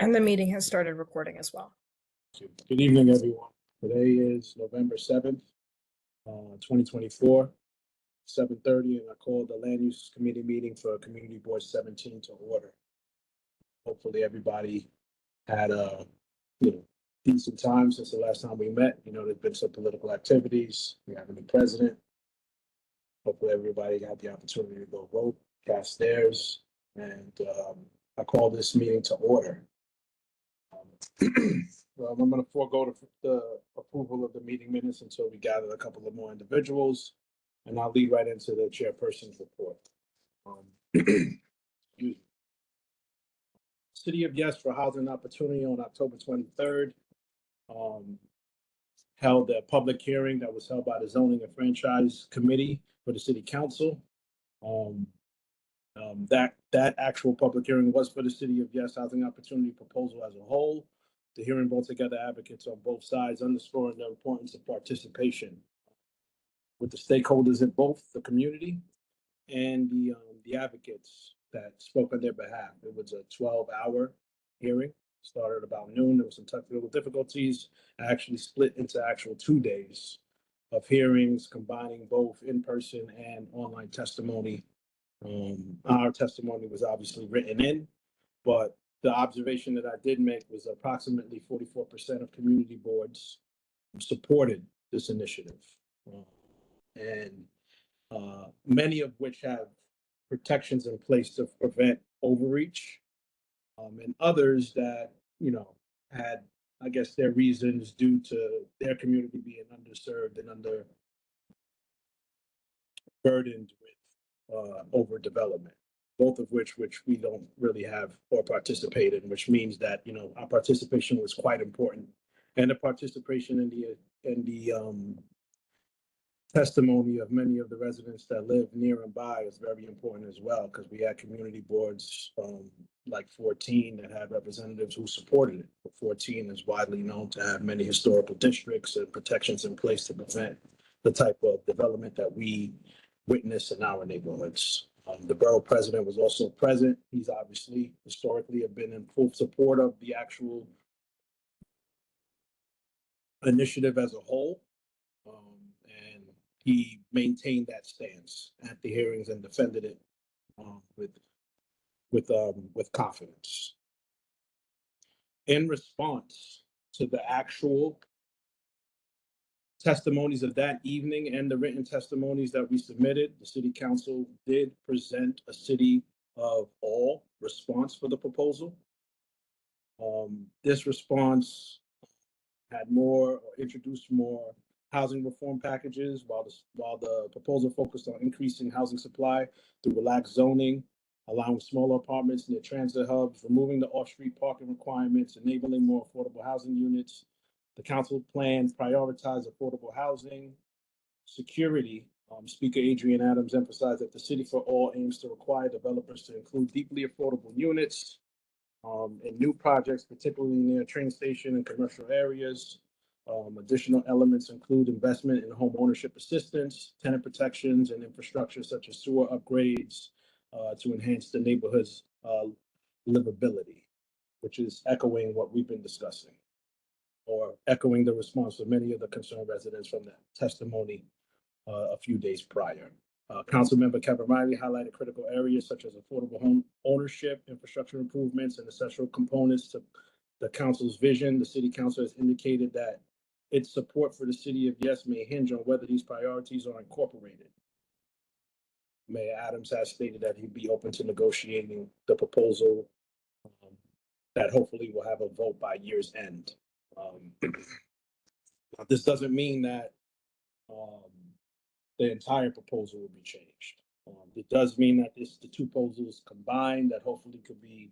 And the meeting has started recording as well. Good evening, everyone. Today is November 7th, 2024, 7:30, and I call the Land Use Committee meeting for Community Board 17 to order. Hopefully, everybody had a decent time since the last time we met. There's been some political activities. We have a new president. Hopefully, everybody had the opportunity to go vote, cast theirs, and I call this meeting to order. Well, I'm going to forego the approval of the meeting minutes until we gather a couple of more individuals, and I'll lead right into the chairperson's report. Excuse me. City of Yes for Housing Opportunity on October 23rd held a public hearing that was held by the Zoning and Franchise Committee for the City Council. That actual public hearing was for the City of Yes Housing Opportunity proposal as a whole. The hearing brought together advocates on both sides, underscoring the importance of participation with the stakeholders in both the community and the advocates that spoke on their behalf. It was a 12-hour hearing. Started about noon. There was some technical difficulties. Actually split into actual 2 days of hearings, combining both in-person and online testimony. Our testimony was obviously written in, but the observation that I did make was approximately 44% of community boards supported this initiative, and many of which have protections in place to prevent overreach, and others that, had, I guess, their reasons due to their community being underserved and underburdened with overdevelopment. Both of which we don't really have or participate in, which means that our participation was quite important, and the participation in the testimony of many of the residents that live near and by is very important as well, because we had community boards like 14 that had representatives who supported it. 14 is widely known to have many historical districts and protections in place to prevent the type of development that we witness in our neighborhoods. The borough president was also present. He's obviously historically have been in full support of the actual initiative as a whole. And he maintained that stance at the hearings and defended it with confidence. In response to the actual testimonies of that evening and the written testimonies that we submitted, the City Council did present a city of all response for the proposal. This response had introduced more housing reform packages, while the proposal focused on increasing housing supply through relaxed zoning, allowing smaller apartments near transit hubs, removing the off-street parking requirements, enabling more affordable housing units. The council plan prioritized affordable housing, security. Speaker Adrian Adams emphasized that the City for All aims to require developers to include deeply affordable units in new projects, particularly near train station and commercial areas. Additional elements include investment in home ownership assistance, tenant protections, and infrastructure such as sewer upgrades to enhance the neighborhood's livability, which is echoing what we've been discussing, or echoing the response of many of the concerned residents from the testimony a few days prior. Councilmember Kevin Riley highlighted critical areas such as affordable home ownership, infrastructure improvements, and essential components to the council's vision. The City Council has indicated that its support for the City of Yes may hinge on whether these priorities are incorporated. Mayor Adams has stated that he'd be open to negotiating the proposal that hopefully will have a vote by year's end. This doesn't mean that the entire proposal will be changed. It does mean that the two proposals combined that hopefully could be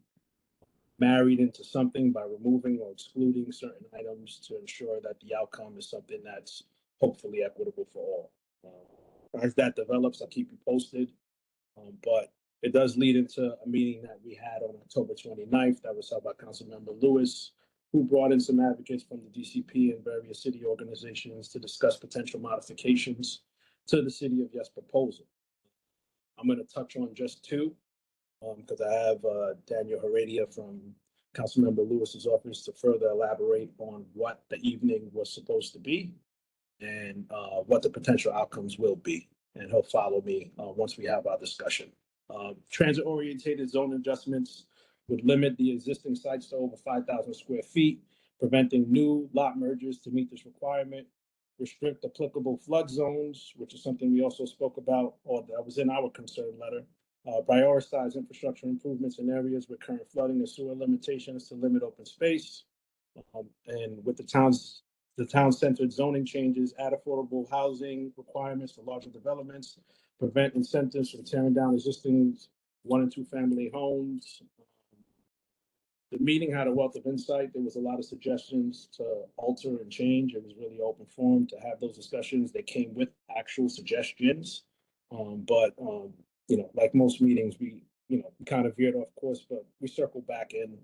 married into something by removing or excluding certain items to ensure that the outcome is something that's hopefully equitable for all. As that develops, I'll keep you posted. But it does lead into a meeting that we had on October 29th that was held by Councilmember Lewis, who brought in some advocates from the DCP and various city organizations to discuss potential modifications to the City of Yes proposal. I'm going to touch on just two because I have Daniel Heredia from Councilmember Lewis's office to further elaborate on what the evening was supposed to be and what the potential outcomes will be. And he'll follow me once we have our discussion. Transit-oriented zone adjustments would limit the existing sites to over 5,000 square feet, preventing new lot mergers to meet this requirement. Restrict applicable flood zones, which is something we also spoke about, or that was in our concern letter. Prioritize infrastructure improvements in areas with current flooding and sewer limitations to limit open space. And with the town-centered zoning changes, add affordable housing requirements for larger developments, prevent incentives from tearing down existing 1 and 2 family homes. The meeting had a wealth of insight. There was a lot of suggestions to alter and change. It was really open forum to have those discussions. They came with actual suggestions. But like most meetings, we kind of veered off course, but we circle back and,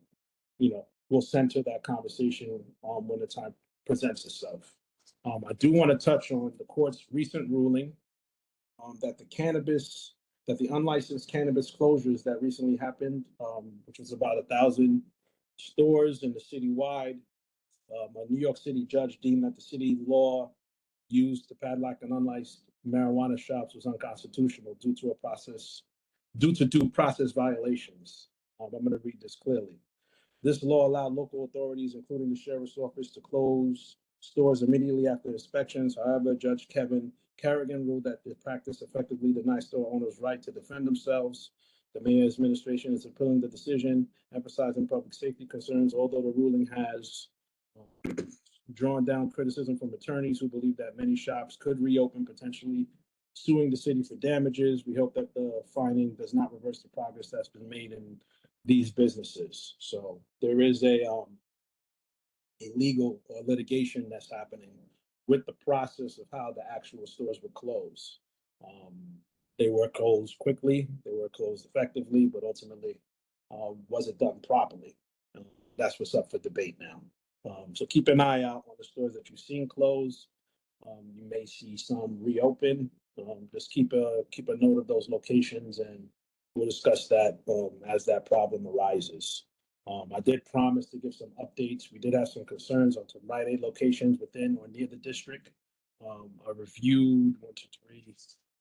we'll center that conversation when the time presents itself. I do want to touch on the court's recent ruling that the unlicensed cannabis closures that recently happened, which was about 1,000 stores in the citywide. A New York City judge deemed that the city law used to padlock and unlicensed marijuana shops was unconstitutional due to due process violations. I'm going to read this clearly. This law allowed local authorities, including the sheriff's office, to close stores immediately after inspections. However, Judge Kevin Kerrigan ruled that the practice effectively denies store owners' right to defend themselves. The mayor's administration is appealing the decision, emphasizing public safety concerns, although the ruling has drawn down criticism from attorneys who believe that many shops could reopen, potentially suing the city for damages. We hope that the finding does not reverse the progress that's been made in these businesses. So there is a legal litigation that's happening with the process of how the actual stores were closed. They were closed quickly, they were closed effectively, but ultimately was it done properly? That's what's up for debate now. So keep an eye out on the stores that you've seen close. You may see some reopen. Just keep a note of those locations, and we'll discuss that as that problem arises. I did promise to give some updates. We did have some concerns on some Rite Aid locations within or near the district. I reviewed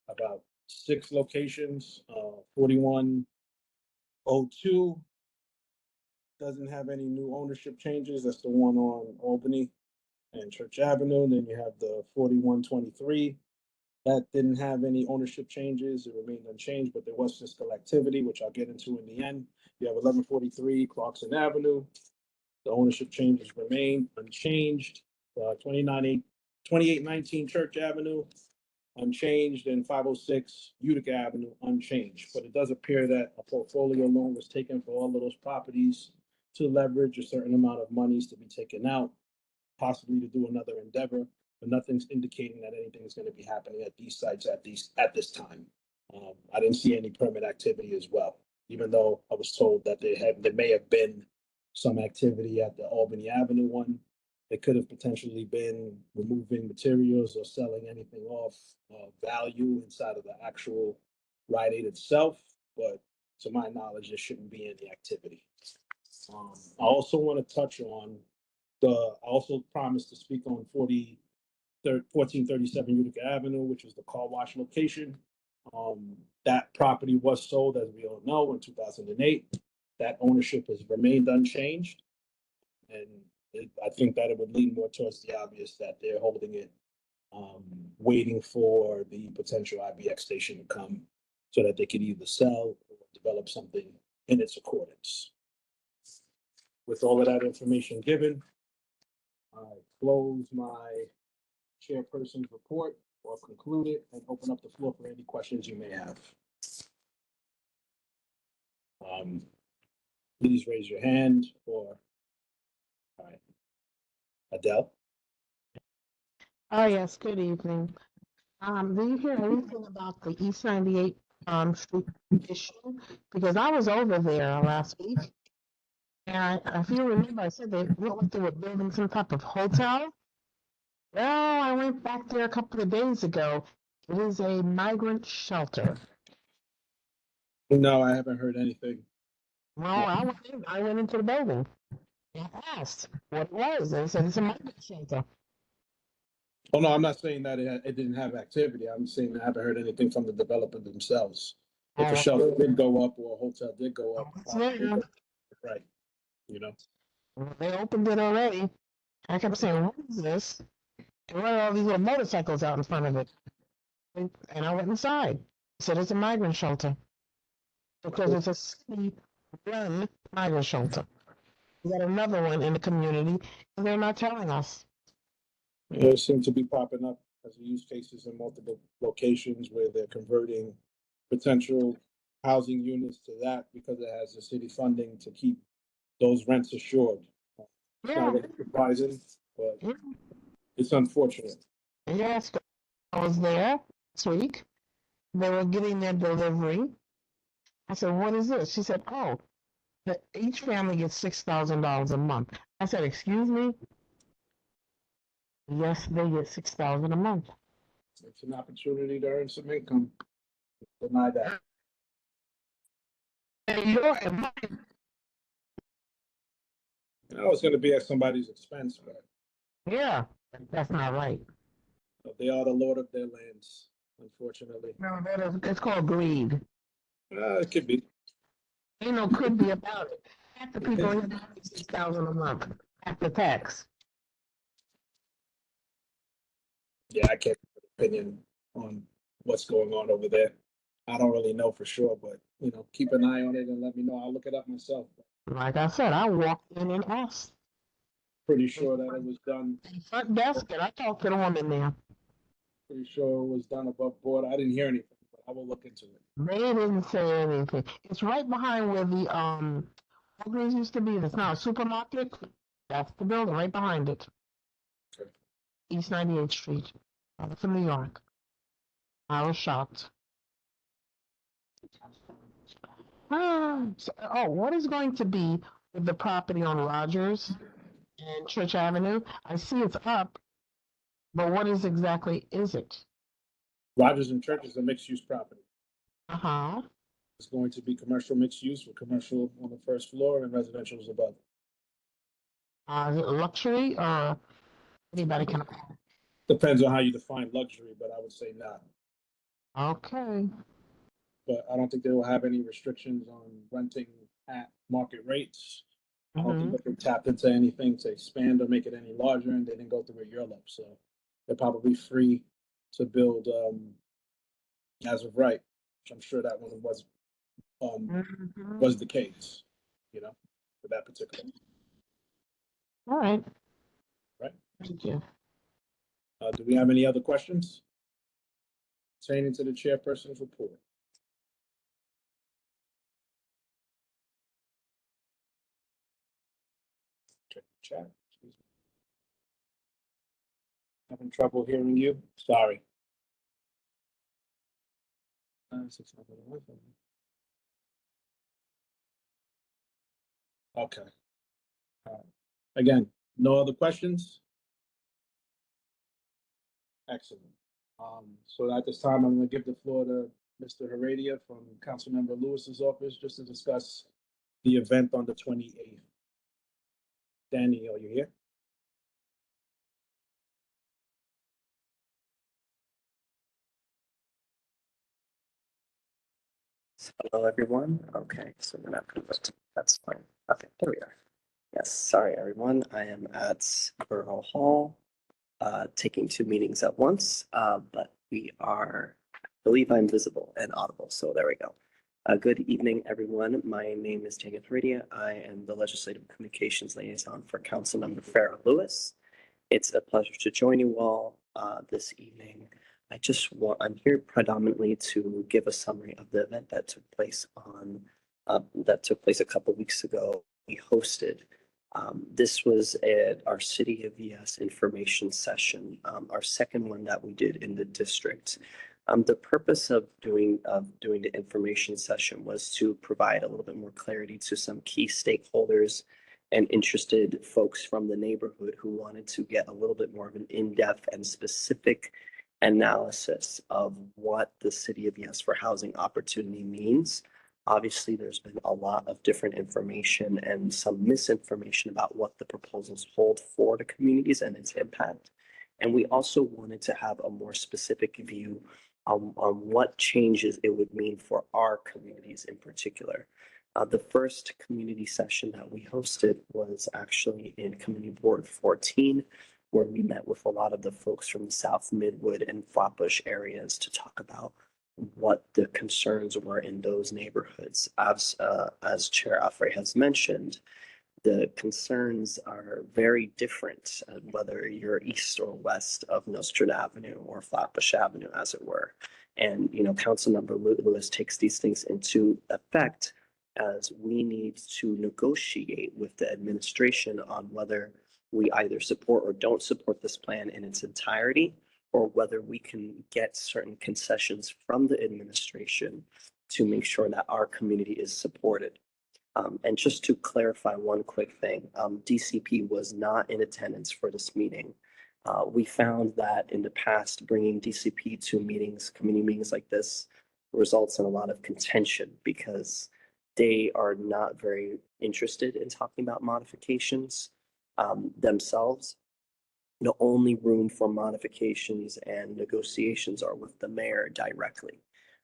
about 6 locations. 4102 doesn't have any new ownership changes. That's the one on Albany and Church Avenue. Then you have the 4123. That didn't have any ownership changes. It remained unchanged, but there was fiscal activity, which I'll get into in the end. You have 1143 Clarkson Avenue. The ownership changes remain unchanged. 2819 Church Avenue, unchanged, and 506 Utica Avenue, unchanged. But it does appear that a portfolio loan was taken for all of those properties to leverage a certain amount of monies to be taken out, possibly to do another endeavor, but nothing's indicating that anything is going to be happening at these sites at this time. I didn't see any permit activity as well, even though I was told that there may have been some activity at the Albany Avenue one. It could have potentially been removing materials or selling anything off value inside of the actual Rite Aid itself, but to my knowledge, there shouldn't be any activity. I also want to touch on I also promised to speak on 1437 Utica Avenue, which is the car wash location. That property was sold, as we all know, in 2008. That ownership has remained unchanged. And I think that it would lean more towards the obvious that they're holding it, waiting for the potential IBX station to come so that they could either sell or develop something in its accordance. With all of that information given, I close my chairperson's report or conclude it and open up the floor for any questions you may have. Please raise your hand or, all right. Adele? Oh, yes, good evening. Do you hear anything about the East 98 street issue? Because I was over there last week, and if you remember, I said they looked like they were building some type of hotel. Well, I went back there a couple of days ago. It is a migrant shelter. No, I haven't heard anything. Well, I went into the building and asked what it was. They said it's a migrant shelter. Oh, no, I'm not saying that it didn't have activity. I'm saying I haven't heard anything from the developer themselves. If a Oh, shelter did go up or a hotel did go up, it's there. right, you know? Well, they opened it already. I kept saying, what is this? And what are all these little motorcycles out in front of it? And I went inside. Said it's a migrant shelter because it's a city-run migrant shelter. We got another one in the community, and they're not telling us. It seems to be popping up as use cases in multiple locations where they're converting potential housing units to that because it has the city funding to keep those rents assured. It's not Yeah, really surprising, but yeah. it's unfortunate. Yes, I was there this week. They were getting their delivery. I said, "What is this?" She said, "Oh, each family gets $6,000 a month." I said, "Excuse me?" Yes, they get 6,000 a month. It's an opportunity to earn some income. Deny that. And and mine. I know it's going to be at somebody's expense, but Yeah, that's not right. they are the lord of their lands, unfortunately. No, it's called greed. It could be. Ain't no could be about it. Half the people here make 6,000 a month after tax. Yeah, I can't have an opinion on what's going on over there. I don't really know for sure, but keep an eye on it and let me know. I'll look it up myself. Like I said, I walked in and asked Pretty sure that it was done. the front desk, and I talked to the woman there. Pretty sure it was done above board. I didn't hear anything, but I will look into it. They didn't say anything. It's right behind where the Walgreens used to be. It's now a supermarket. That's the building right behind it. Okay. East 98th Street. I was from New York. I was shocked. What is going to be with the property on Rogers and Church Avenue? I see it's up, but what is it? Rogers and Church is a mixed use property. Uh-huh. It's going to be commercial mixed use with commercial on the first floor and residential is above. Is it luxury or anybody can? Depends on how you define luxury, but I would say not. Okay. But I don't think they will have any restrictions on renting at market rates. I don't think that they tapped into anything to expand or make it any larger, and they didn't go through a URLAP, so they're probably free to build as of right. Which I'm sure that one was the case, for that particular. All right. Right. Thank you. Do we have any other questions pertaining to the chairperson's report? Check the chat. Excuse me. Having trouble hearing you? Sorry. Okay. Again, no other questions? Excellent. So at this time, I'm going to give the floor to Mr. Heredia from Councilmember Lewis's office just to discuss the event on the 28th. Danny, are you here? Hello, everyone. Okay, so we're not going to, that's fine. Okay, there we are. Yes, sorry, everyone. I am at Borough Hall, taking two meetings at once, but I believe I'm visible and audible, so there we go. Good evening, everyone. My name is Daniel Heredia. I am the Legislative Communications Liaison for Councilmember Farrah Lewis. It's a pleasure to join you all this evening. I'm here predominantly to give a summary of the event that took place a couple weeks ago. We hosted. This was at our City of ES information session, our second one that we did in the district. The purpose of doing the information session was to provide a little bit more clarity to some key stakeholders and interested folks from the neighborhood who wanted to get a little bit more of an in-depth and specific analysis of what the City of Yes for Housing Opportunity means Obviously, there's been a lot of different information and some misinformation about what the proposals hold for the communities and its impact. And we also wanted to have a more specific view on what changes it would mean for our communities in particular. The first community session that we hosted was actually in Community Board 14, where we met with a lot of the folks from the South Midwood and Flatbush areas to talk about what the concerns were in those neighborhoods. As Chair Afrey has mentioned, the concerns are very different, whether you're east or west of Nostrand Avenue or Flatbush Avenue, as it were. And, Councilmember Lewis takes these things into effect as we need to negotiate with the administration on whether we either support or don't support this plan in its entirety, or whether we can get certain concessions from the administration to make sure that our community is supported. And just to clarify one quick thing, DCP was not in attendance for this meeting. We found that in the past, bringing DCP to meetings, community meetings like this, results in a lot of contention because they are not very interested in talking about modifications themselves. The only room for modifications and negotiations are with the mayor directly,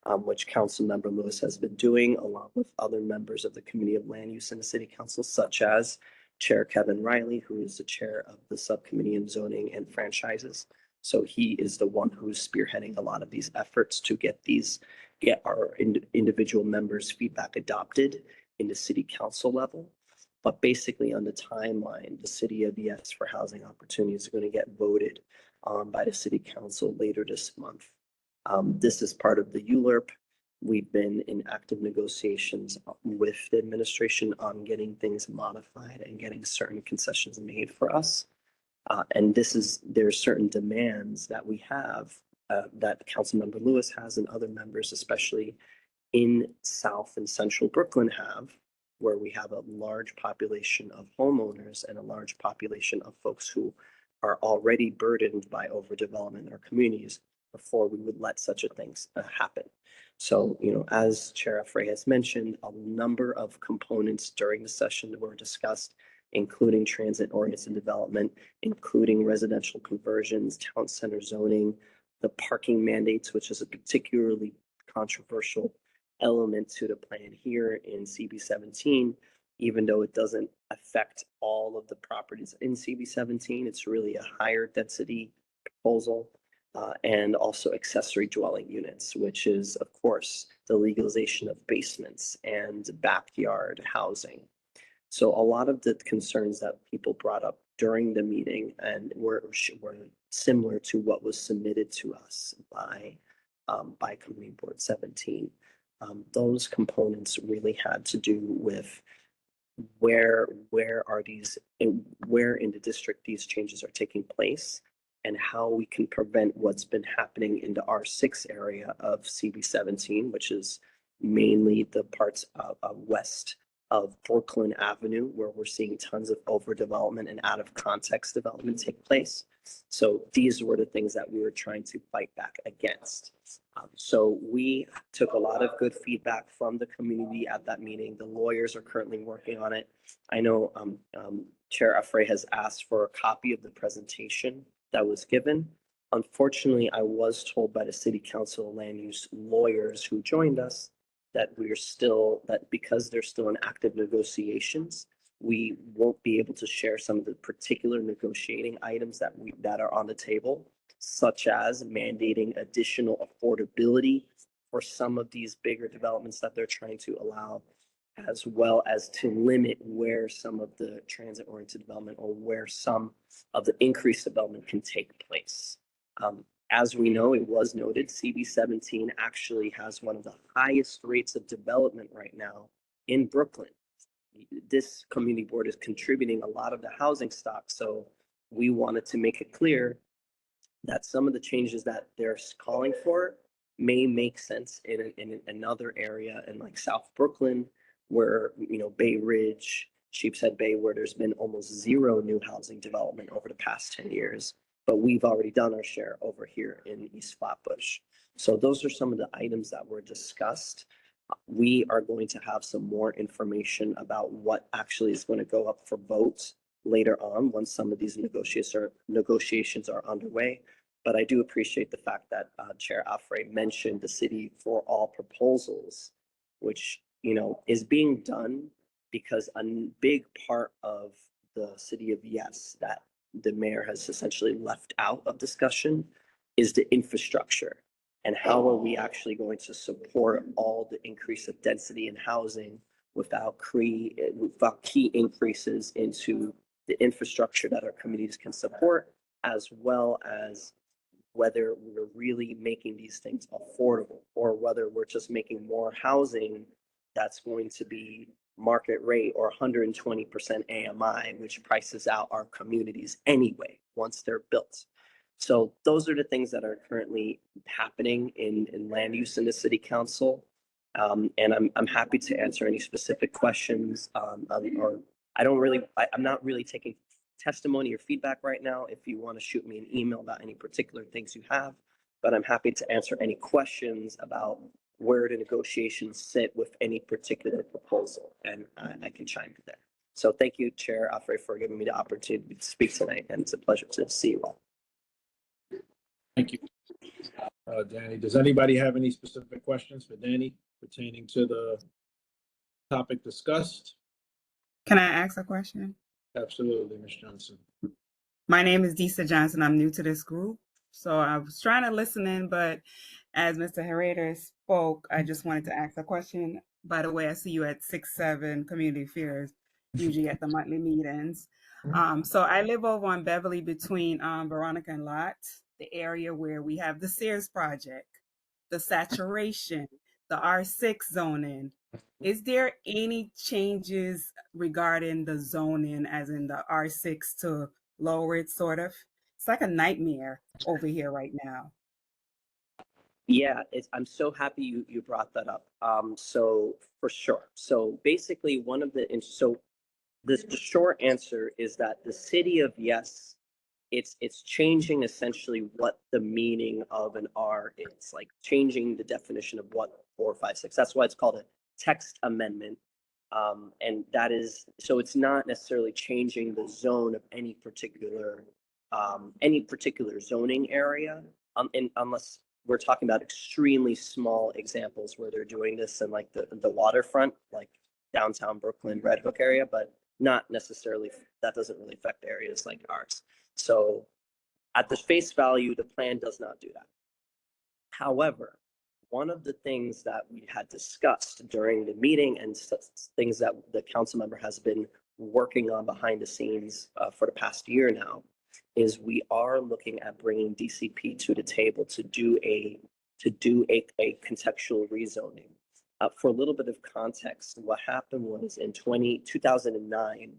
which Councilmember Lewis has been doing along with other members of the Committee of Land Use in the City Council, such as Chair Kevin Riley, who is the chair of the Subcommittee on Zoning and Franchises. So he is the one who's spearheading a lot of these efforts to get our individual members' feedback adopted in the City Council level. But basically on the timeline, the City of Yes for Housing Opportunities is going to get voted on by the City Council later this month. This is part of the ULURP. We've been in active negotiations with the administration on getting things modified and getting certain concessions made for us. And there's certain demands that we have that Councilmember Lewis has and other members, especially in South and Central Brooklyn have, where we have a large population of homeowners and a large population of folks who are already burdened by overdevelopment in our communities before we would let such a thing happen. So, as Chair Afrey has mentioned, a number of components during the session were discussed, including transit-oriented development, including residential conversions, town center zoning, the parking mandates, which is a particularly controversial element to the plan here in CB17, even though it doesn't affect all of the properties in CB17. It's really a higher density proposal, and also accessory dwelling units, which is, of course, the legalization of basements and backyard housing. So a lot of the concerns that people brought up during the meeting and were similar to what was submitted to us by Community Board 17. Those components really had to do with where in the district these changes are taking place and how we can prevent what's been happening in the R6 area of CB17, which is mainly the parts of west of Brooklyn Avenue, where we're seeing tons of overdevelopment and out of context development take place. So these were the things that we were trying to fight back against. So we took a lot of good feedback from the community at that meeting. The lawyers are currently working on it. I know Chair Afrey has asked for a copy of the presentation that was given. Unfortunately, I was told by the City Council land use lawyers who joined us that because they're still in active negotiations, we won't be able to share some of the particular negotiating items that are on the table, such as mandating additional affordability for some of these bigger developments that they're trying to allow, as well as to limit where some of the transit-oriented development or where some of the increased development can take place. As we know, it was noted, CB17 actually has one of the highest rates of development right now in Brooklyn. This community board is contributing a lot of the housing stock, so we wanted to make it clear that some of the changes that they're calling for may make sense in another area in like South Brooklyn, where, Bay Ridge, Sheepshead Bay, where there's been almost zero new housing development over the past 10 years. But we've already done our share over here in East Flatbush. So those are some of the items that were discussed. We are going to have some more information about what actually is going to go up for vote later on once some of these negotiations are underway. But I do appreciate the fact that Chair Afray mentioned the City for All proposals, which, you know, is being done because a big part of the City of Yes that the mayor has essentially left out of discussion is the infrastructure. And how are we actually going to support all the increase of density in housing without key increases into the infrastructure that our communities can support, as well as whether we're really making these things affordable or whether we're just making more housing that's going to be market rate or 120% AMI, which prices out our communities anyway once they're built. So those are the things that are currently happening in land use in the city council. And I'm happy to answer any specific questions. Or I'm not really taking testimony or feedback right now. If you want to shoot me an email about any particular things you have, but I'm happy to answer any questions about where the negotiations sit with any particular proposal, and I can chime in there. So thank you, Chair Afray, for giving me the opportunity to speak tonight, and it's a pleasure to see you all. Thank you. Danny, does anybody have any specific questions for Danny pertaining to the topic discussed? Can I ask a question? Absolutely, Ms. Johnson. My name is Disa Johnson. I'm new to this group. So I was trying to listen in, but as Mr. Herrera spoke, I just wanted to ask a question. By the way, I see you at 6-7 Community Affairs, usually at the monthly meetings. So I live over on Beverly between Veronica and Lot, the area where we have the Sears project, the saturation, the R6 zoning. Is there any changes regarding the zoning, as in the R6 to lower it, sort of? It's like a nightmare over here right now. Yeah, I'm so happy you brought that up. So for sure. So basically, the short answer is that the City of Yes, it's changing essentially what the meaning of an R is, like changing the definition of what 4, 5, 6. That's why it's called a text amendment. And that is, so it's not necessarily changing the zone of any particular zoning area, unless we're talking about extremely small examples where they're doing this in like the waterfront, like downtown Brooklyn, Red Hook area, but not necessarily, that doesn't really affect areas like ours. So at the face value, the plan does not do that. However, one of the things that we had discussed during the meeting and things that the council member has been working on behind the scenes for the past year now is we are looking at bringing DCP to the table to do a contextual rezoning. For a little bit of context, what happened was in 2009,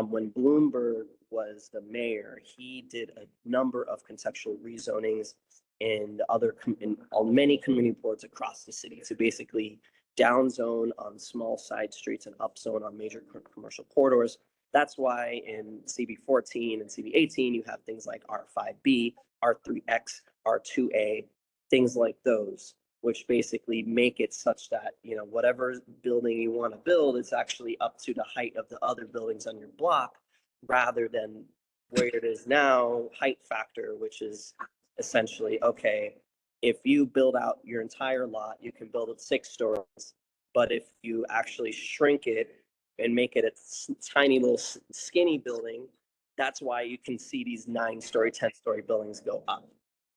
when Bloomberg was the mayor, he did a number of contextual rezonings and on many community boards across the city to basically downzone on small side streets and upzone on major commercial corridors. That's why in CB14 and CB18, you have things like R5B, R3X, R2A, things like those, which basically make it such that, you know, whatever building you want to build, it's actually up to the height of the other buildings on your block, rather than where it is now, height factor, which is essentially, okay, if you build out your entire lot, you can build it 6 stories, but if you actually shrink it and make it a tiny little skinny building, that's why you can see these 9-story, 10-story buildings go up.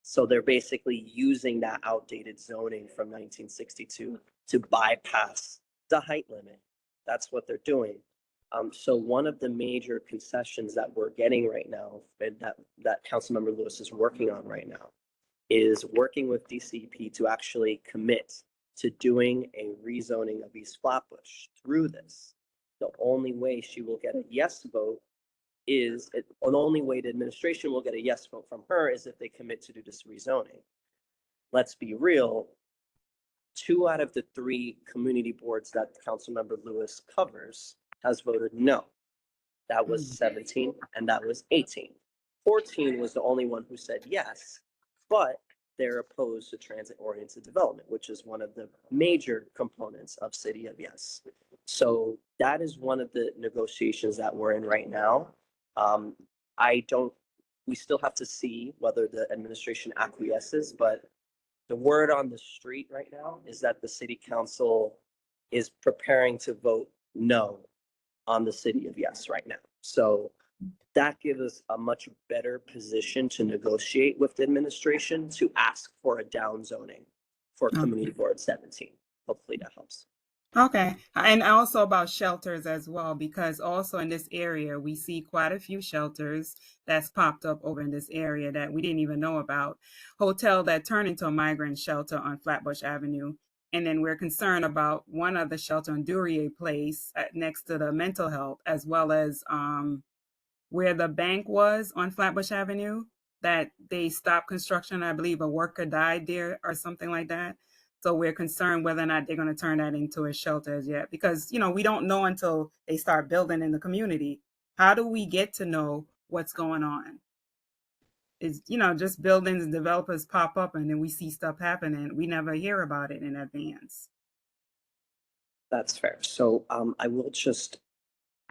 So they're basically using that outdated zoning from 1962 to bypass the height limit. That's what they're doing. So one of the major concessions that we're getting right now, and that Councilmember Lewis is working on right now, is working with DCP to actually commit to doing a rezoning of East Flatbush through this. The only way she will get a yes vote the only way the administration will get a yes vote from her is if they commit to do this rezoning. Let's be real, 2 out of the 3 community boards that Councilmember Lewis covers has voted no. That was 17 and that was 18. 14 was the only one who said yes, but they're opposed to transit-oriented development, which is one of the major components of City of Yes. So that is one of the negotiations that we're in right now. We still have to see whether the administration acquiesces, but the word on the street right now is that the city council is preparing to vote no on the City of Yes right now. So that gives us a much better position to negotiate with the administration to ask for a down zoning for Okay. Community Board 17. Hopefully that helps. Okay, and also about shelters as well, because also in this area, we see quite a few shelters that's popped up over in this area that we didn't even know about. Hotel that turned into a migrant shelter on Flatbush Avenue. And then we're concerned about one other shelter on Duryea Place next to the mental health, as well as where the bank was on Flatbush Avenue, that they stopped construction. I believe a worker died there or something like that. So we're concerned whether or not they're going to turn that into a shelter as yet, because, you know, we don't know until they start building in the community. How do we get to know what's going on? Is, you know, just buildings and developers pop up and then we see stuff happening. We never hear about it in advance. That's fair. So I will just,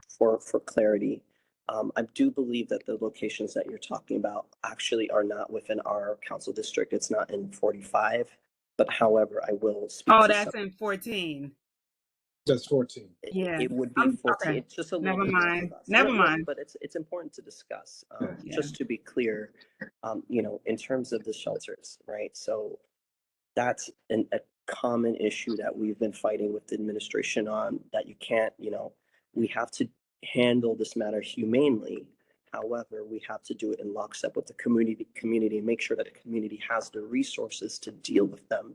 for clarity, I do believe that the locations that you're talking about actually are not within our council district. It's not in 45. But however, I will speak Oh, to that's some. in 14. That's 14. Yeah. It would be 14. Okay. It's just a little Never bit north mind. of us. Never No, mind. but it's important to discuss. Yeah. Just to be clear, you know, in terms of the shelters, right? So that's a common issue that we've been fighting with the administration on, that you can't, you know, we have to handle this matter humanely. However, we have to do it in lockstep with the community and make sure that the community has the resources to deal with them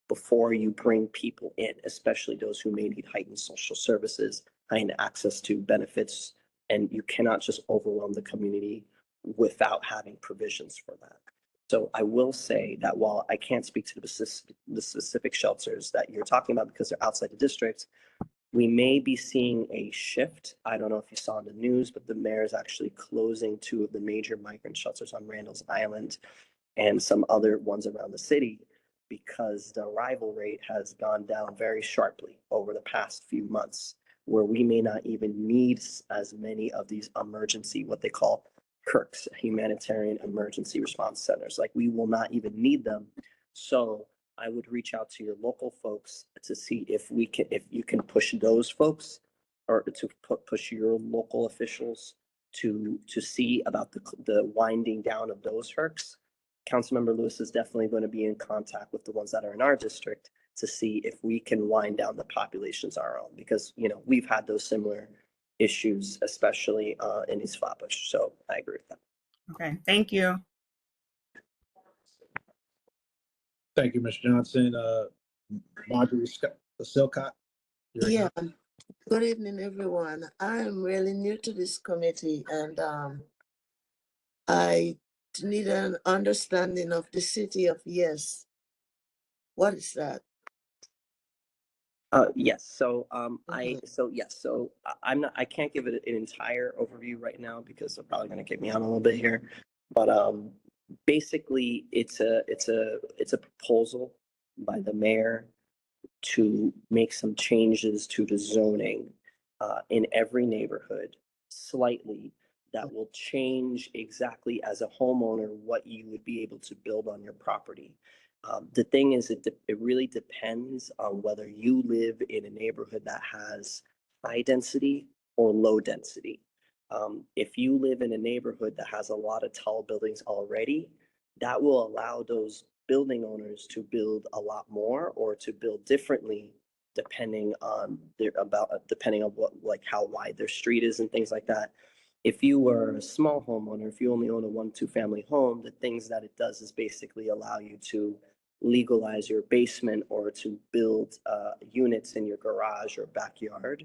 before you bring people in, especially those who may need heightened social services, heightened access to benefits, and you cannot just overwhelm the community without having provisions for that. So I will say that while I can't speak to the specific shelters that you're talking about because they're outside the district, we may be seeing a shift. I don't know if you saw in the news, but the mayor is actually closing 2 of the major migrant shelters on Randall's Island and some other ones around the city, because the arrival rate has gone down very sharply over the past few months, where we may not even need as many of these emergency, what they call CERCs, humanitarian emergency response centers. Like, we will not even need them. So I would reach out to your local folks to see if you can push those folks, or to push your local officials to see about the winding down of those CERCs. Councilmember Lewis is definitely going to be in contact with the ones that are in our district to see if we can wind down the populations our own, because, you know, we've had those similar issues, especially in East Flatbush. So I agree with that. Okay. Thank you. Thank you, Ms. Johnson. Marjorie Silcott. Yeah, good evening, everyone. I'm really new to this committee, and I need an understanding of the City of Yes. What is that? Yes. So I can't give it an entire overview right now because they're probably going to kick me out a little bit here. But basically, it's a proposal by the mayor to make some changes to the zoning in every neighborhood slightly, that will change exactly, as a homeowner, what you would be able to build on your property. The thing is, it really depends on whether you live in a neighborhood that has high density or low density. If you live in a neighborhood that has a lot of tall buildings already, that will allow those building owners to build a lot more or to build differently, depending on what, like, how wide their street is and things like that. If you were a small homeowner, if you only own a 1-2 family home, the things that it does is basically allow you to legalize your basement or to build units in your garage or backyard.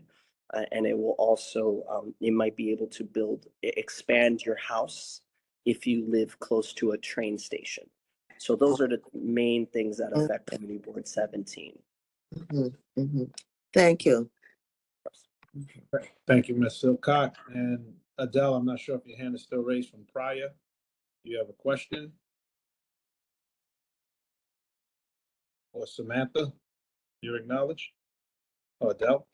And it will also, it might be able to expand your house if you live close to a train station. So those are the main things that affect Community Board 17. Thank you. Thank you, Ms. Silcott. And Adele, I'm not sure if your hand is still raised from prior. Do you have a question? or Samantha? You're acknowledged? Oh, Adele?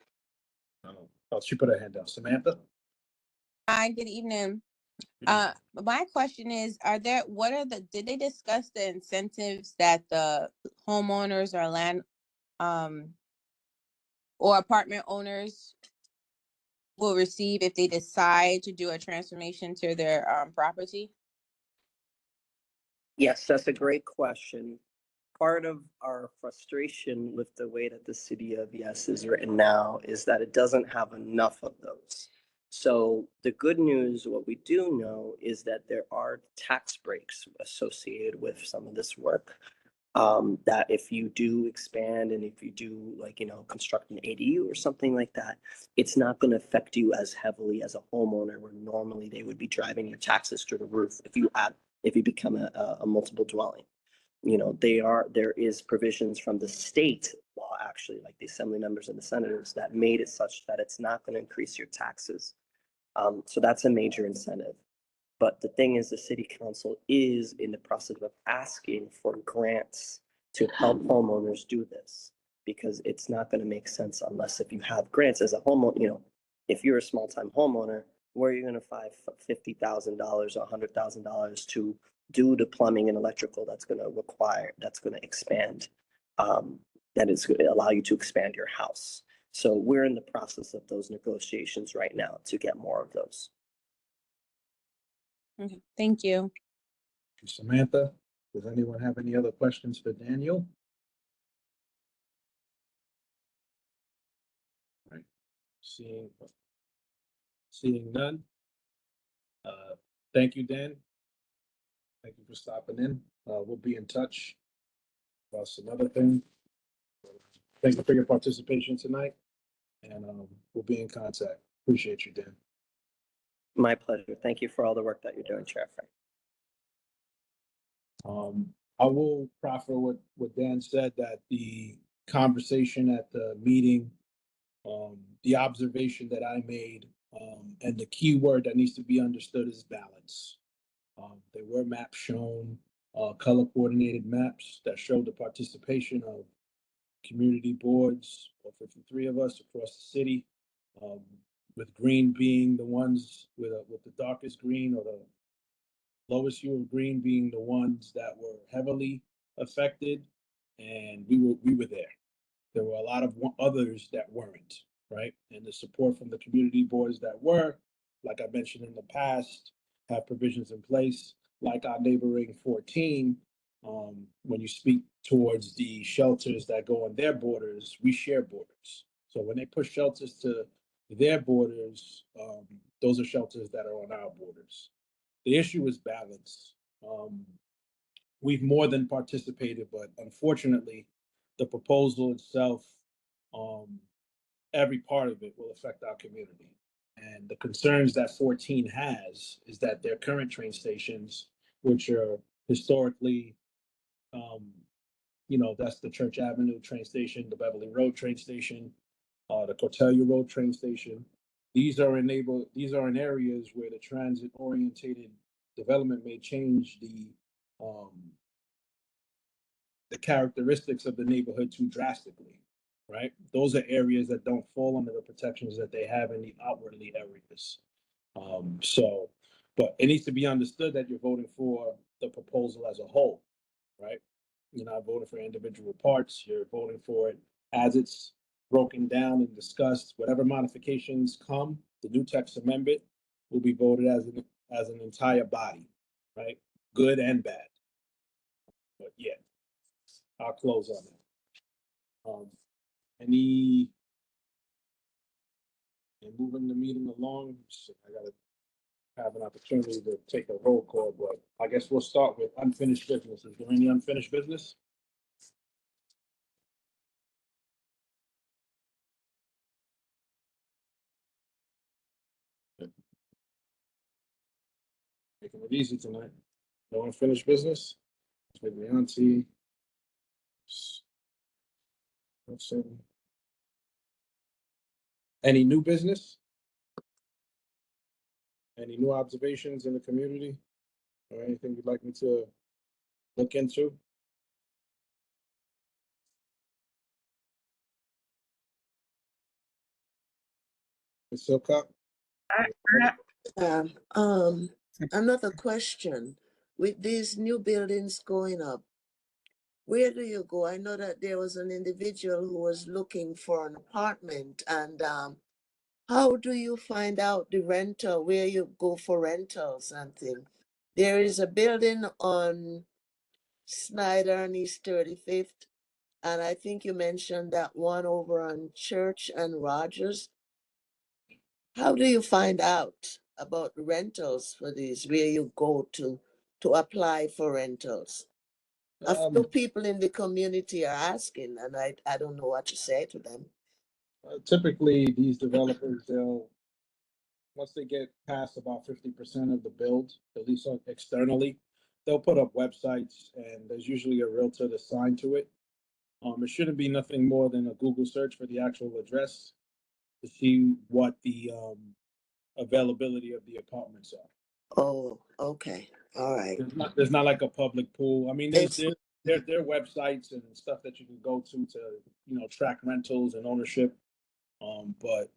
Oh, she put her hand down. Samantha? Hi, good evening. My question is, did they discuss the incentives that the homeowners or um, or apartment owners will receive if they decide to do a transformation to their, property? Yes, that's a great question. Part of our frustration with the way that the city of Yes is written now is that it doesn't have enough of those. So the good news, what we do know is that there are tax breaks associated with some of this work. That if you do expand and if you do construct an ADU or something like that, it's not going to affect you as heavily as a homeowner where normally they would be driving your taxes through the roof if you become a multiple dwelling. There is provisions from the state law, actually, like the assembly members and the senators, that made it such that it's not going to increase your taxes. So that's a major incentive. But the thing is, the city council is in the process of asking for grants to help homeowners do this, because it's not going to make sense unless if you have grants as a homeowner. If you're a small time homeowner, where are you going to find $50,000 or $100,000 to do the plumbing and electrical that's going to expand, that is going to allow you to expand your house. So we're in the process of those negotiations right now to get more of those. Okay, thank you. Samantha, does anyone have any other questions for Daniel? Right. Seeing none. Thank you, Dan. Thank you for stopping in. We'll be in touch about some other thing. Thank you for your participation tonight, and we'll be in contact. Appreciate you, Dan. My pleasure. Thank you for all the work that you're doing, Chair Frank. I will proffer what Dan said, that the conversation at the meeting, the observation that I made, and the key word that needs to be understood is balance. There were maps shown, color coordinated maps that showed the participation of community boards, all 53 of us across the city, with green being the ones with the darkest green, or the lowest hue of green being the ones that were heavily affected, and we were there. There were a lot of others that weren't, right? And the support from the community boards that were, like I mentioned in the past, have provisions in place, like our neighboring 14. When you speak towards the shelters that go on their borders, we share borders. So when they push shelters to their borders, those are shelters that are on our borders. The issue is balance. We've more than participated, but unfortunately, the proposal itself, every part of it will affect our community. And the concerns that 14 has is that their current train stations, which are historically, that's the Church Avenue train station, the Beverly Road train station, the Cortelia Road train station. These are in areas where the transit orientated development may change the characteristics of the neighborhood too drastically, right? Those are areas that don't fall under the protections that they have in the outwardly areas. But it needs to be understood that you're voting for the proposal as a whole, right? You're not voting for individual parts. You're voting for it as it's broken down and discussed. Whatever modifications come, the new text amendment will be voted as an entire body, right? Good and bad. But yeah, I'll close on that. And moving the meeting along, so I gotta have an opportunity to take a roll call, but I guess we'll start with unfinished business. Is there any unfinished business? Making it easy tonight. No unfinished business? With the auntie. Any new business? Any new observations in the community? Or anything you'd like me to look into? Ms. Silcock? Another question. With these new buildings going up, where do you go? I know that there was an individual who was looking for an apartment, and how do you find out the rental, where you go for rentals and things? There is a building on Snyder and East 35th, and I think you mentioned that one over on Church and Rogers. How do you find out about the rentals for these, where you go to apply for rentals? A few people in the community are asking, and I don't know what to say to them. Typically, these developers, once they get past about 50% of the build, at least externally, they'll put up websites, and there's usually a realtor assigned to it. It shouldn't be nothing more than a Google search for the actual address to see what the availability of the apartments are. Oh, okay. All right. There's not like a public pool. I mean, there's It's- there are websites and stuff that you can go to track rentals and ownership. But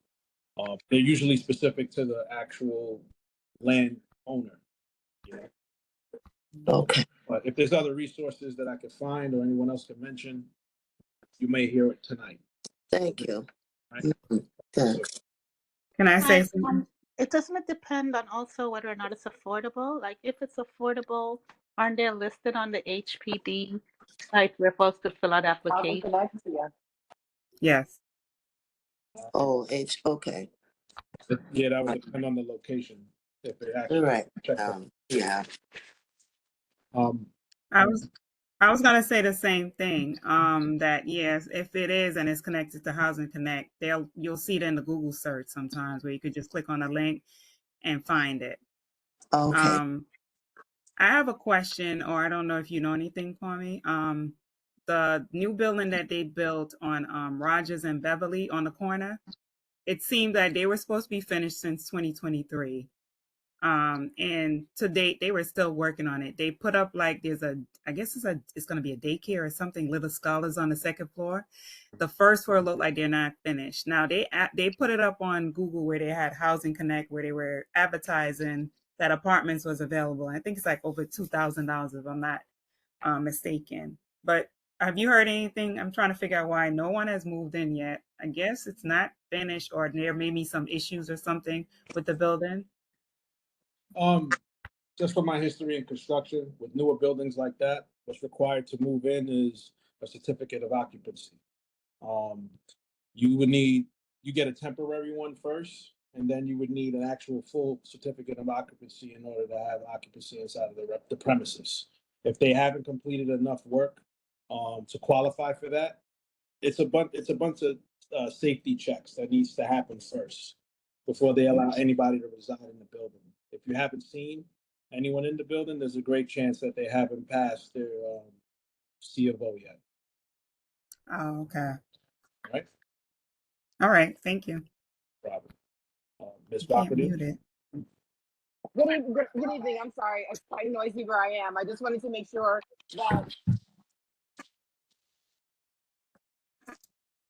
they're usually specific to the actual land owner. Okay. But if there's other resources that I could find or anyone else could mention, you may hear it tonight. Thank you. Right? Thanks. Can I say Hi, something? doesn't it depend on also whether or not it's affordable? Like if it's affordable, aren't they listed on the HPD site? We're supposed to fill out application. Yes. Oh, okay. Yeah, that would depend on the location. If they actually All right. check it. Yeah. I was gonna say the same thing. That yes, if it is and it's connected to Housing Connect, you'll see it in the Google search sometimes where you could just click on a link and find it. Okay. I have a question, or I don't know if you know anything for me. The new building that they built on Rogers and Beverly on the corner, it seemed that they were supposed to be finished since 2023. And to date, they were still working on it. They put up like it's going to be a daycare or something, Little Scholars on the second floor. The first floor looked like they're not finished. Now they put it up on Google where they had Housing Connect, where they were advertising that apartments was available. I think it's like over $2,000 if I'm not mistaken. But have you heard anything? I'm trying to figure out why no one has moved in yet. I guess it's not finished, or there may be some issues or something with the building. Just from my history in construction, with newer buildings like that, what's required to move in is a certificate of occupancy. You get a temporary one first, and then you would need an actual full certificate of occupancy in order to have occupancy inside of the premises. If they haven't completed enough work to qualify for that, it's a bunch of safety checks that needs to happen first before they allow anybody to reside in the building. If you haven't seen anyone in the building, there's a great chance that they haven't passed their C of O yet. Oh, okay. Right? All right. Thank you. Problem. Ms. Can't Rockerty? mute it. Good evening. I'm sorry. It's quite noisy where I am. I just wanted to make sure that.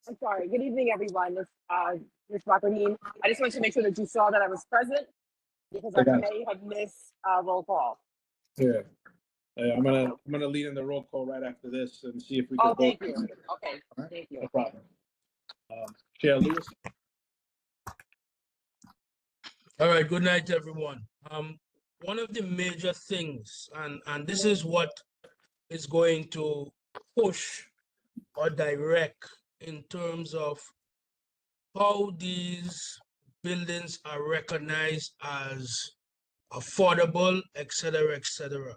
I'm sorry. Good evening, everyone. Ms. Rockerty. I just wanted to make sure that you saw that I was present because I may have missed roll call. Yeah. I'm gonna lead in the roll call right after this and see if we can. Oh, thank you. Okay. Right. Thank you. No problem. Chair Lewis. All right, good night, everyone. One of the major things, and this is what is going to push or direct in terms of how these buildings are recognized as affordable, et cetera, et cetera.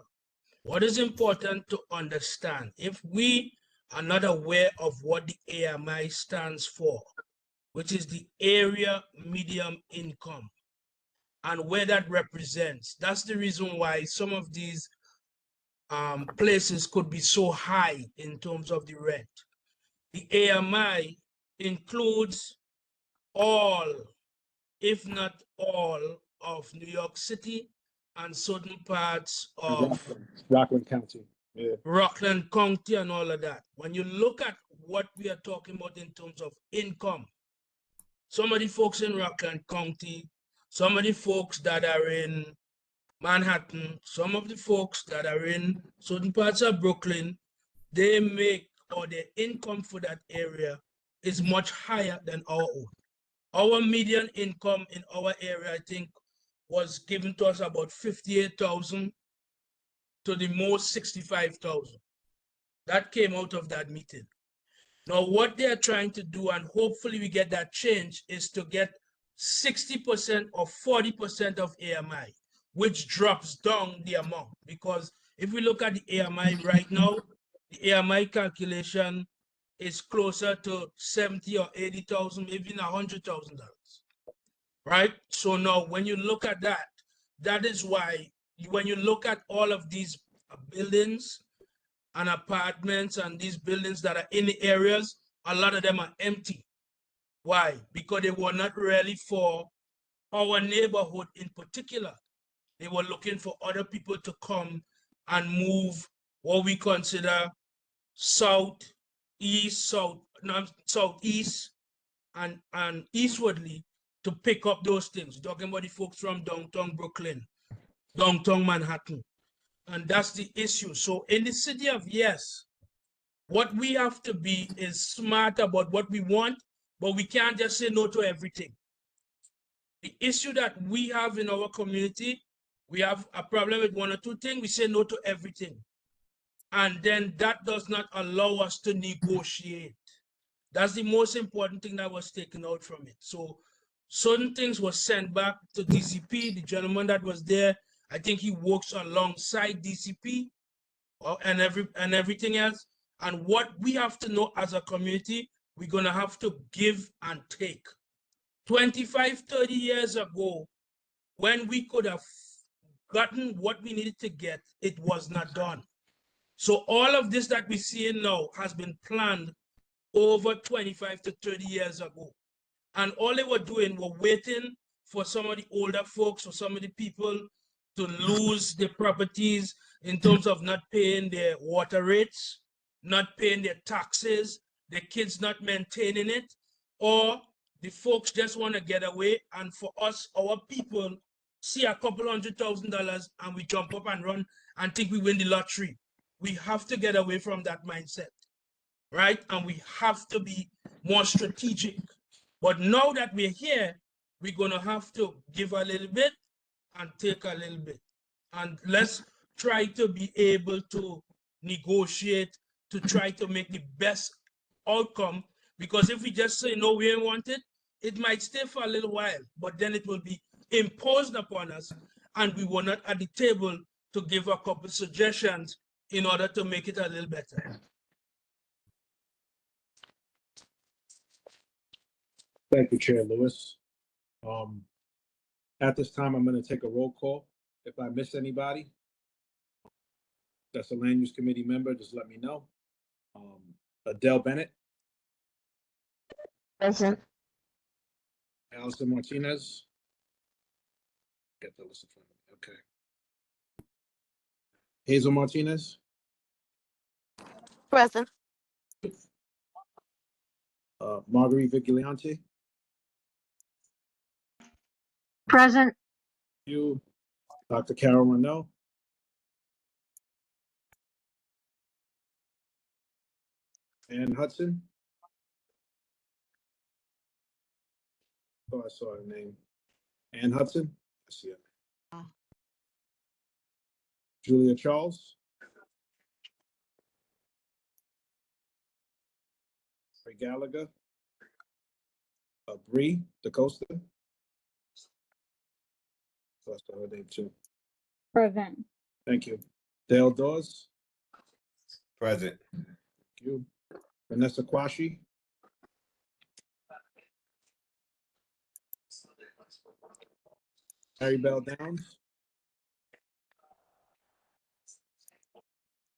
What is important to understand, if we are not aware of what the AMI stands for, which is the area medium income, and where that represents, that's the reason why some of these places could be so high in terms of the rent. The AMI includes all, if not all, of New York City and certain parts of Rockland County. Yeah. Rockland County and all of that. When you look at what we are talking about in terms of income, some of the folks in Rockland County, some of the folks that are in Manhattan, some of the folks that are in certain parts of Brooklyn, they make, or their income for that area is much higher than our own. Our median income in our area, I think, was given to us about 58,000 to the most 65,000. That came out of that meeting. Now, what they're trying to do, and hopefully we get that change, is to get 60% or 40% of AMI, which drops down the amount. Because if we look at the AMI right now, the AMI calculation is closer to 70 or 80,000, maybe even $100,000, right? So now when you look at that, that is why when you look at all of these buildings and apartments and these buildings that are in the areas, a lot of them are empty. Why? Because they were not really for our neighborhood in particular. They were looking for other people to come and move what we consider southeast, and eastwardly to pick up those things. Talking about the folks from downtown Brooklyn, downtown Manhattan. And that's the issue. So in the city of Yes, what we have to be is smart about what we want, but we can't just say no to everything. The issue that we have in our community, we have a problem with one or two things, we say no to everything. And then that does not allow us to negotiate. That's the most important thing that was taken out from it. So certain things were sent back to DCP. The gentleman that was there, I think he works alongside DCP and everything else. And what we have to know as a community, we're gonna have to give and take. 25, 30 years ago, when we could have gotten what we needed to get, it was not done. So all of this that we see now has been planned over 25 to 30 years ago. And all they were doing were waiting for some of the older folks or some of the people to lose their properties in terms of not paying their water rates, not paying their taxes, their kids not maintaining it, or the folks just want to get away. And for us, our people see a couple $100,000 and we jump up and run and think we win the lottery. We have to get away from that mindset, right? And we have to be more strategic. But now that we're here, we're gonna have to give a little bit and take a little bit. And let's try to be able to negotiate to try to make the best outcome. Because if we just say, no, we don't want it, it might stay for a little while, but then it will be imposed upon us and we were not at the table to give a couple suggestions in order to make it a little better. Thank you, Chair Lewis. At this time, I'm going to take a roll call. If I miss anybody, that's a land use committee member, just let me know. Adele Bennett, Present. Allison Martinez. Get the list in front of me. Okay. Hazel Martinez, Present. Marguerite Vigilanti, Present. you, Dr. Carol Renault, Ann Hudson. Oh, I saw her name. Ann Hudson. I see it. Julia Charles. Ray Gallagher. Bree DeCosta. So I saw her name too. Present. Thank you. Dale Dawes. Present. Thank you. Vanessa Quashi. Harry Bell Downs.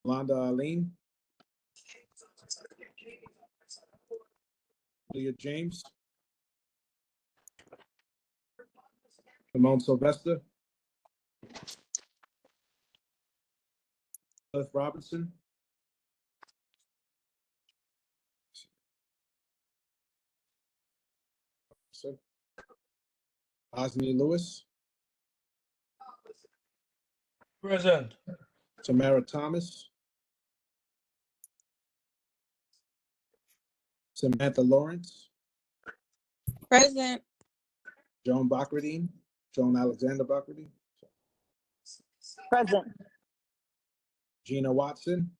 Londa Arlene. Leah James. Simone Sylvester. Cliff Robinson. Sir. Osney Lewis, Present. Tamara Thomas, Samantha Lawrence, Present. Joan Bachradine, Joan Alexander Bachradine, Present. Gina Watson.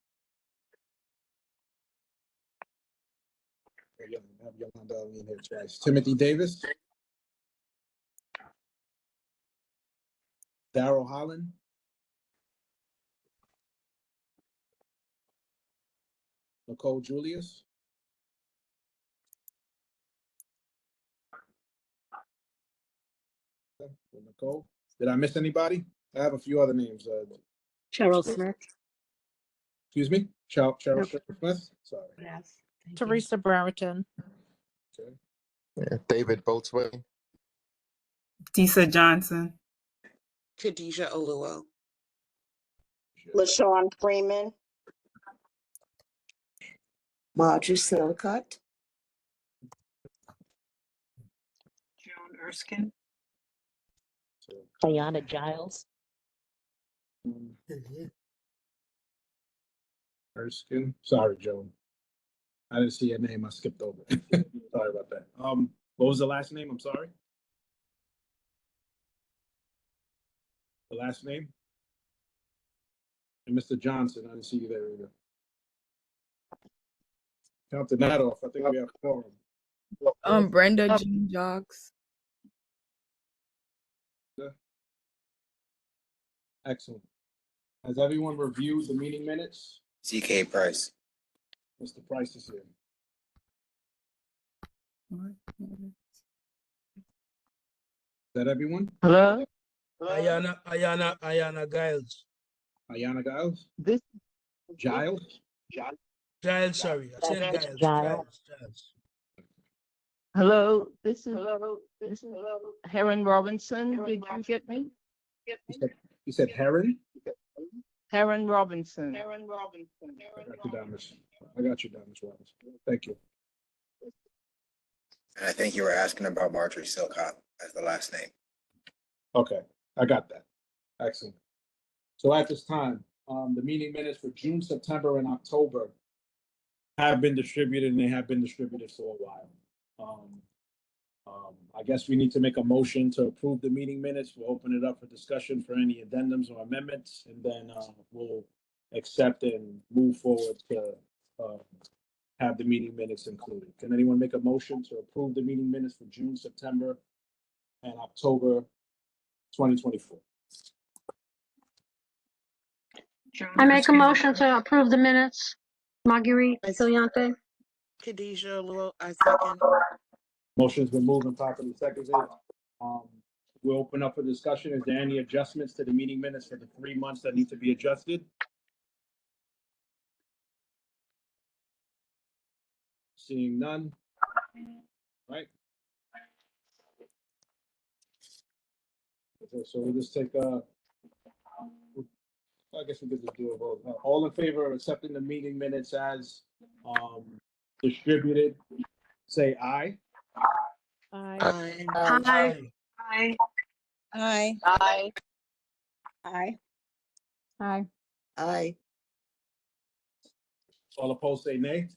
I have Yolanda in here twice. Timothy Davis, Darrell Holland, Nicole Julius, Nicole. Did I miss anybody? I have a few other names. Cheryl Smith. Excuse me, Cheryl Nope. Smith. Sorry. Yes. Thank you. Teresa Brereton. Okay. Yeah, David Boatswain. Disa Johnson. Khadijah Oluo. LaShawn Freeman. Marjorie Silcott. Joan Erskine. Ayana Giles. Erskine. Sorry, Joan. I didn't see your name. I skipped over. Sorry about that. What was the last name? I'm sorry. The last name? And Mr. Johnson. I didn't see you there either. Counting that off, I think we have quorum. Brenda Jean Jocks. Excellent. Has everyone reviewed the meeting minutes? CK Price. Mr. Price is here. Is that everyone? Hello? Ayana Giles. Ayana Giles? This Giles? Giles, sorry. I said Giles. Giles. Giles. Hello, this is Heron Robinson. Did you get me? You said Heron? Heron Robinson. I got you down, Ms. Robbins. Thank you. And I think you were asking about Marjorie Silcott as the last name. Okay, I got that. Excellent. So at this time, the meeting minutes for June, September, and October have been distributed, and they have been distributed for a while. I guess we need to make a motion to approve the meeting minutes. We'll open it up for discussion for any addendums or amendments, and then we'll accept and move forward to have the meeting minutes included. Can anyone make a motion to approve the meeting minutes for June, September, and October 2024? I make a motion to approve the minutes. Marguerite Siliante. Khadijah Oluo, I second. Motion's been moved and properly seconded. We'll open up for discussion. Is there any adjustments to the meeting minutes for the 3 months that need to be adjusted? Seeing none. Right. Okay, so we'll just take I guess we could just do a vote. All in favor of accepting the meeting minutes as distributed, say aye. Aye. Aye. Aye. Aye. Aye. Aye. Aye. Aye. All opposed, say nay.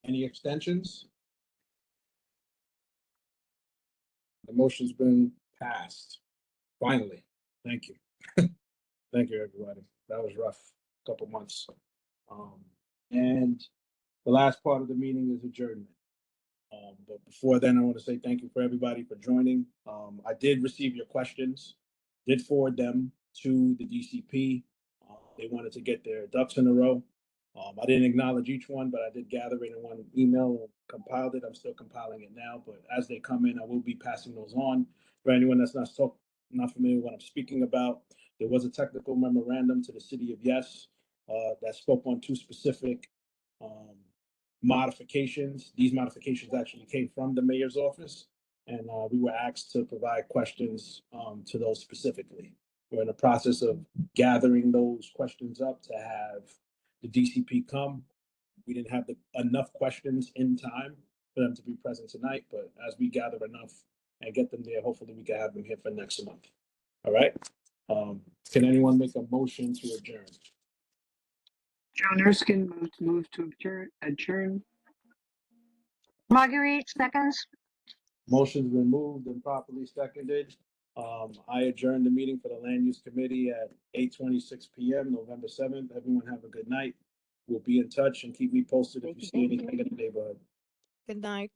Any extensions? The motion's been passed. Finally, thank you. Thank you, everybody. That was rough, couple months. And the last part of the meeting is adjournment. But before then, I want to say thank you for everybody for joining. I did receive your questions, did forward them to the DCP. They wanted to get their ducks in a row. I didn't acknowledge each one, but I did gather it in one email and compiled it. I'm still compiling it now, but as they come in, I will be passing those on. For anyone that's not familiar with what I'm speaking about, there was a technical memorandum to the city of Yes that spoke on two specific modifications. These modifications actually came from the mayor's office, and we were asked to provide questions to those specifically. We're in the process of gathering those questions up to have the DCP come. We didn't have enough questions in time, for them to be present tonight, but as we gather enough and get them there, hopefully we can have them here for next month. All right? Can anyone make a motion to adjourn? Joe Nurskin move to adjourn. Marguerite, seconds. Motion's been moved and properly seconded. I adjourn the meeting for the Land Use Committee at 8:26 p.m., November 7th. Everyone have a good night. We'll be in touch and keep me posted if you see anything in the neighborhood. Good night.